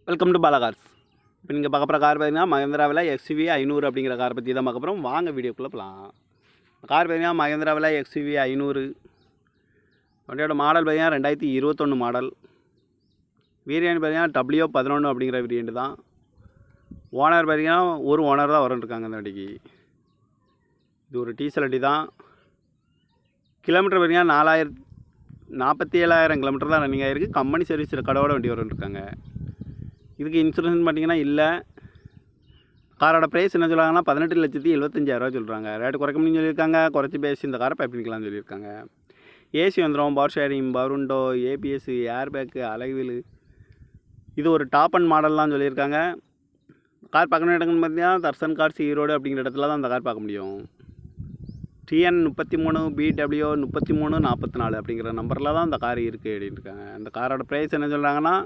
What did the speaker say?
Welcome to Bala cars. இப்போ நீங்கள் பார்க்க போகிற கார் பார்த்தீங்கன்னா மகேந்திராவில் எக்ஸ்யூவி 500 அப்படிங்கிற காரை பற்றி தான் பார்க்க போகிறோம். வாங்க வீடியோக்குள்ளே போகலாம். கார் பார்த்தீங்கன்னா மகேந்திராவில் எக்ஸ்யூவி 500. வண்டியோட மாடல் பார்த்தீங்கன்னா 2021 மாடல். வேரியன்ட் பார்த்தீங்கன்னா W11 அப்படிங்கிற வேரியன்ட் தான். ஓனர் பார்த்தீங்கன்னா ஒரு ஓனர் தான் வரன்ட்ருக்காங்க அந்த வண்டிக்கு. இது ஒரு டீசல் வண்டி தான். கிலோமீட்டர் பார்த்தீங்கன்னா 47,000 கிலோமீட்டர் தான் ரன்னிங் ஆகிருக்கு. கம்பெனி சர்வீஸ் ரெக்கார்டோட வண்டி வரன்ட்ருக்காங்க. இதுக்கு இன்சூரன்ஸ் பார்த்தீங்கன்னா இல்லை. காரோட ப்ரைஸ் என்ன சொல்கிறாங்கன்னா 18,75,000 சொல்கிறாங்க. ரேட்டு குறைக்க முடியும்னு சொல்லியிருக்காங்க. குறைச்சி பேசி இந்த காரை பண்ணிக்கலாம்னு சொல்லியிருக்காங்க. ஏசி வந்துடும், power steering, power window, ABS, air bag, alloy wheel. இது ஒரு டாப் அண்ட் மாடல்லாம் சொல்லியிருக்காங்க. கார் பார்க்கணும் இடங்கள்னு பார்த்தீங்கன்னா தர்சன் கார்ஸ் ஈரோடு அப்படிங்கிற இடத்துல தான் அந்த கார் பார்க்க முடியும். TN 33 BW 3344 அப்படிங்கிற நம்பரில் தான் இந்த கார் இருக்குது அப்படின்னு இருக்காங்க. இந்த காரோட ப்ரைஸ் என்ன சொல்கிறாங்கன்னா